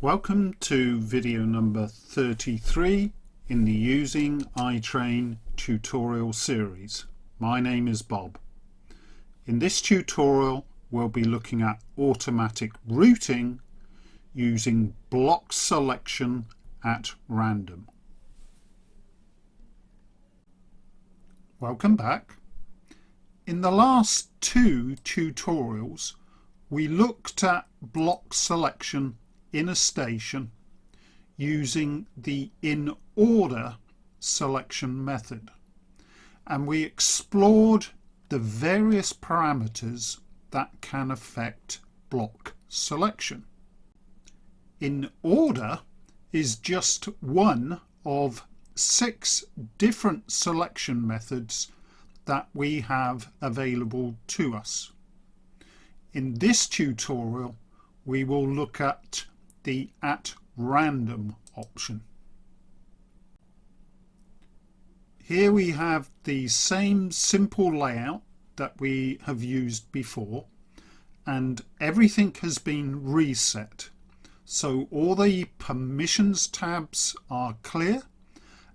Welcome to video number 33 in the Using iTrain tutorial series. My name is Bob. In this tutorial we'll be looking at automatic routing using block selection at random. Welcome back. In the last two tutorials we looked at block selection in a station using the in order selection method, and we explored the various parameters that can affect block selection. In order is just one of 6 different selection methods that we have available to us. In this tutorial we will look at the at random option. Here we have the same simple layout that we have used before, and everything has been reset. So all the permissions tabs are clear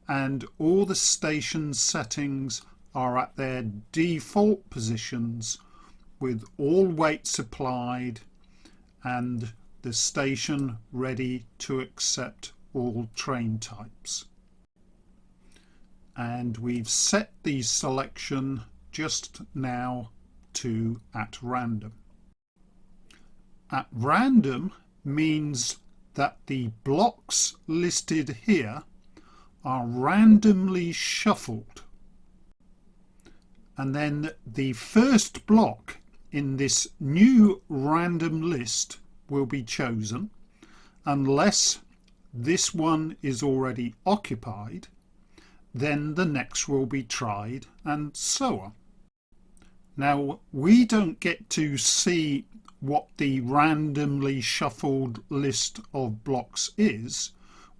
and all the station settings are at their default positions with all weights applied and the station ready to accept all train types. And we've set the selection just now to at random. At random means that the blocks listed here are randomly shuffled, and then the first block in this new random list will be chosen unless this one is already occupied. Then the next will be tried, and so on. Now we don't get to see what the randomly shuffled list of blocks is.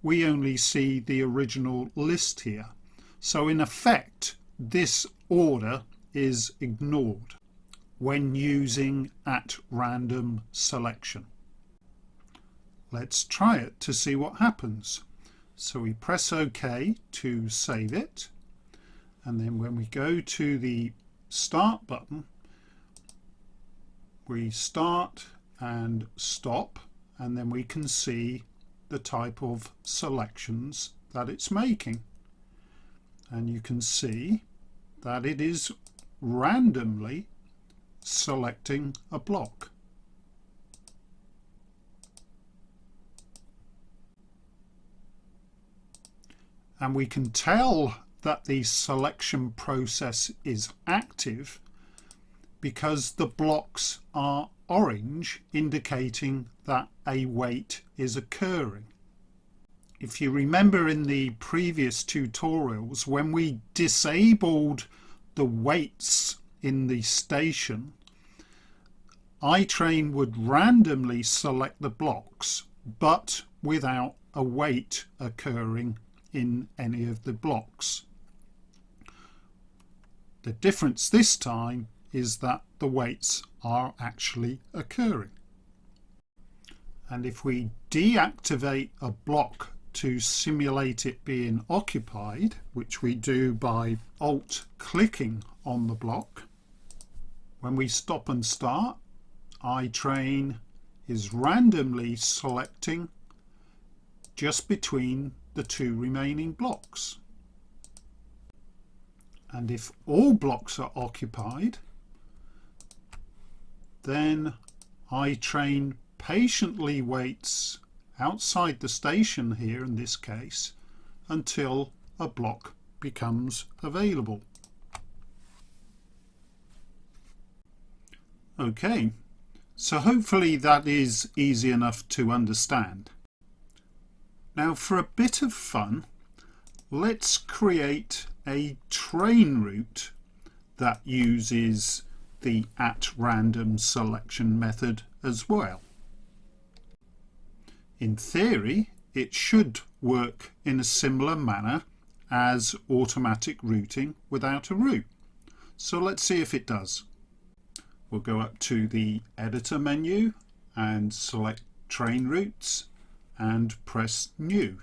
We only see the original list here, so in effect this order is ignored when using at random selection. Let's try it to see what happens. So we press OK to save it, and then when we go to the start button we start and stop, and then we can see the type of selections that it's making, and you can see that it is randomly selecting a block. And we can tell that the selection process is active because the blocks are orange, indicating that a wait is occurring. If you remember in the previous tutorials, when we disabled the waits in the station, iTrain would randomly select the blocks but without a wait occurring in any of the blocks. The difference this time is that the waits are actually occurring. And if we deactivate a block to simulate it being occupied, which we do by alt clicking on the block, when we stop and start, iTrain is randomly selecting just between the 2 remaining blocks. And if all blocks are occupied, then iTrain patiently waits outside the station here in this case until a block becomes available. Okay, so hopefully that is easy enough to understand. Now for a bit of fun, let's create a train route that uses the at random selection method as well. In theory, it should work in a similar manner as automatic routing without a route. So let's see if it does. We'll go up to the editor menu and select train routes, and press new,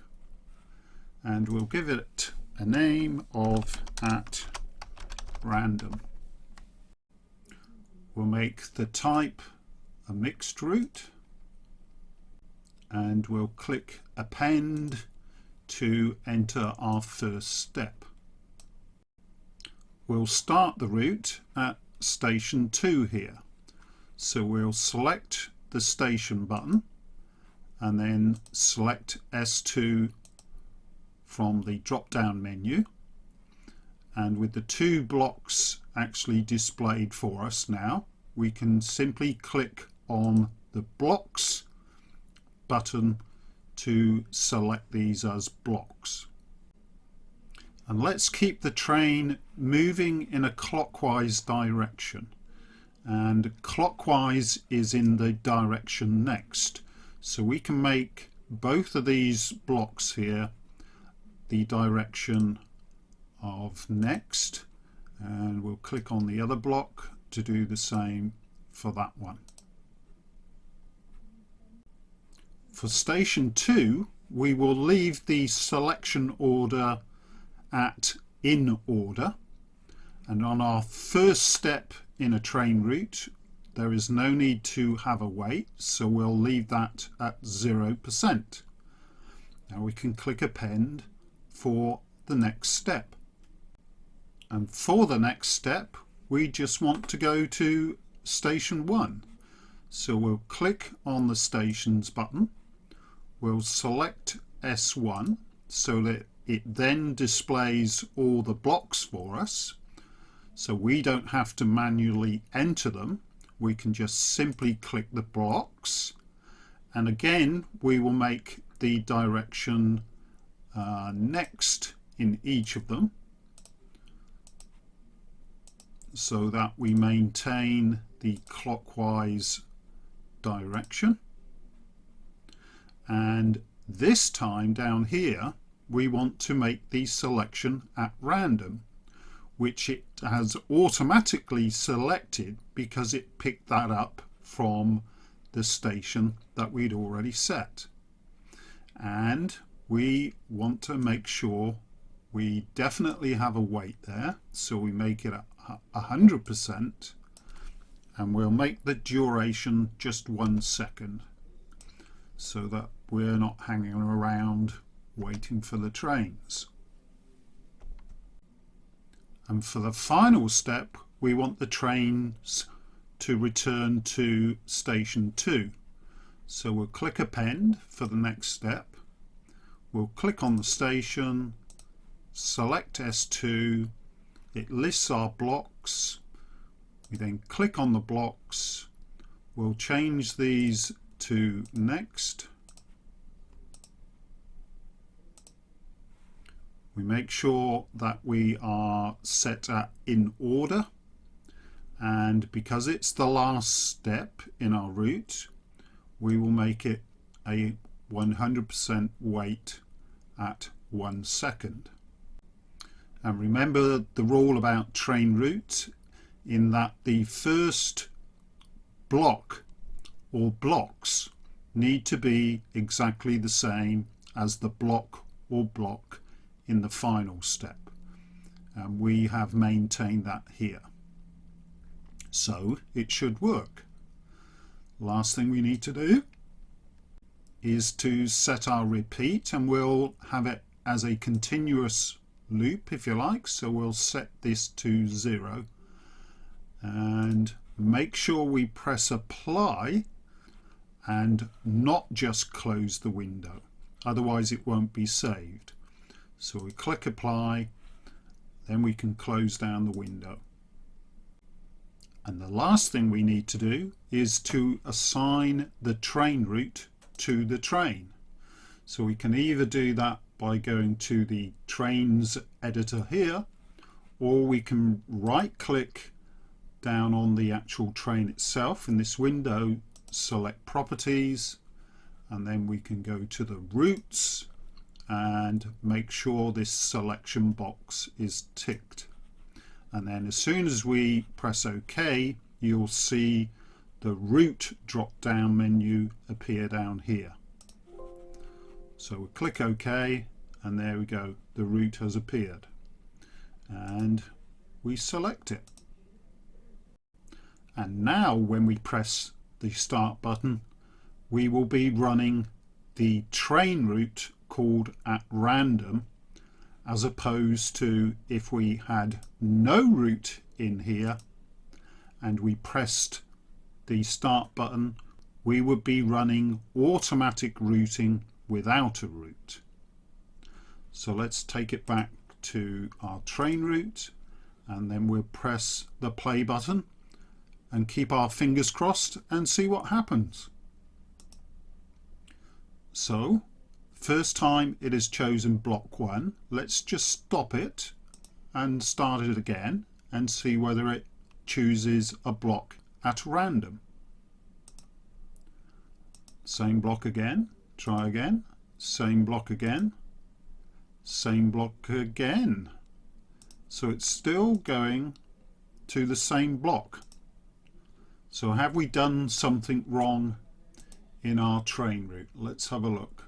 and we'll give it a name of @random. We'll make the type a mixed route, and we'll click append to enter our first step. We'll start the route at station 2 here, so we'll select the station button and then select S2 from the drop down menu, and with the 2 blocks actually displayed for us now, we can simply click on the blocks button to select these as blocks. And let's keep the train moving in a clockwise direction, and clockwise is in the direction next, so we can make both of these blocks here the direction of next, and we'll click on the other block to do the same for that one. For station 2, we will leave the selection order at in order, and on our first step in a train route there is no need to have a wait, so we'll leave that at 0%. Now we can click append for the next step, and for the next step we just want to go to station 1, so we'll click on the stations button, we'll select S1 so that it then displays all the blocks for us, so we don't have to manually enter them, we can just simply click the blocks, and again we will make the direction next in each of them, so that we maintain the clockwise direction. And this time down here we want to make the selection at random, which it has automatically selected because it picked that up from the station that we'd already set. And we want to make sure we definitely have a wait there, so we make it 100%, and we'll make the duration just 1 second so that we're not hanging around waiting for the trains. And for the final step we want the trains to return to station 2, so we'll click append for the next step, we'll click on the station, select S2, it lists our blocks, we then click on the blocks, we'll change these to next, we make sure that we are set at in order, and because it's the last step in our route we will make it a 100% wait at 1 second. And remember the rule about train routes, in that the first block or blocks need to be exactly the same as the block or block in the final step, and we have maintained that here, so it should work. Last thing we need to do is to set our repeat, and we'll have it as a continuous loop if you like, so we'll set this to 0 and make sure we press apply and not just close the window, otherwise it won't be saved. So we click apply, then we can close down the window. And the last thing we need to do is to assign the train route to the train. So we can either do that by going to the trains editor here, or we can right click down on the actual train itself in this window, select properties, and then we can go to the routes and make sure this selection box is ticked, and then as soon as we press OK you'll see the route drop down menu appear down here. So we click OK, and there we go, the route has appeared, and we select it. And now when we press the start button, we will be running the train route called at random, as opposed to if we had no route in here and we pressed the start button, we would be running automatic routing without a route. So let's take it back to our train route, and then we'll press the play button and keep our fingers crossed and see what happens. So first time it has chosen block 1. Let's just stop it and start it again and see whether it chooses a block at random. Same block again, try again, same block again, same block again. So it's still going to the same block. So have we done something wrong in our train route? Let's have a look.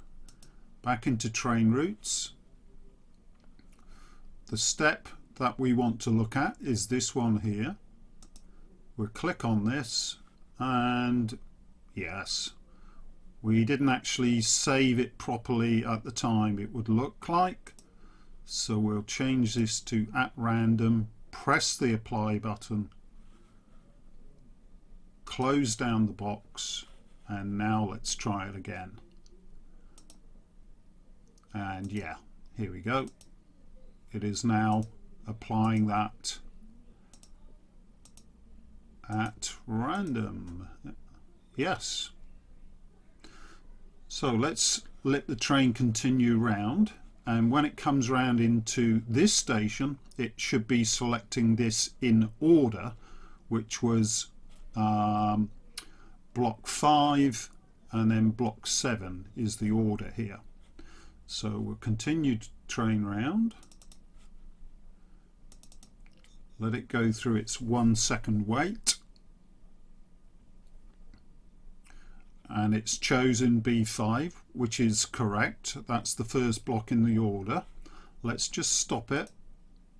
Back into train routes. The step that we want to look at is this one here. We'll click on this, and yes, we didn't actually save it properly at the time, it would look like. So we'll change this to at random, press the apply button, close down the box, and now let's try it again. And yeah, here we go. It is now applying that at random. Yes. So let's let the train continue round, and when it comes round into this station, it should be selecting this in order, which was block 5, and then block 7 is the order here. So we'll continue to train round, let it go through its 1 second wait, and it's chosen B5, which is correct. That's the first block in the order. Let's just stop it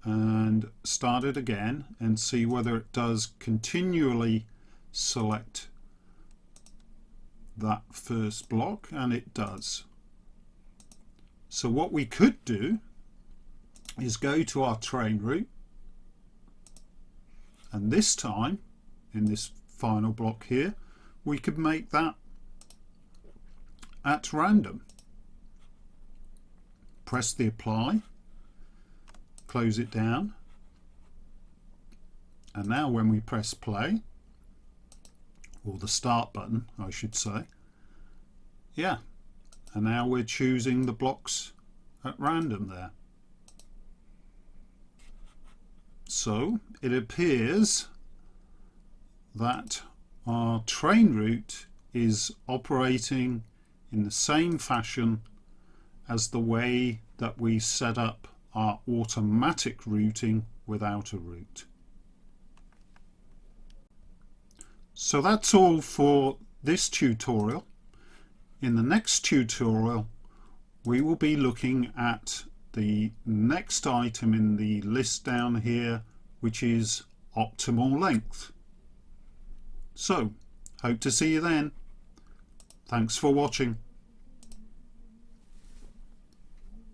and start it again and see whether it does continually select that first block, and it does. So what we could do is go to our train route, and this time in this final block here we could make that at random. Press the apply, close it down, and now when we press play, or the start button I should say, yeah, and now we're choosing the blocks at random there. So it appears that our train route is operating in the same fashion as the way that we set up our automatic routing without a route. So that's all for this tutorial. In the next tutorial we will be looking at the next item in the list down here, which is optimal length. So hope to see you then. Thanks for watching.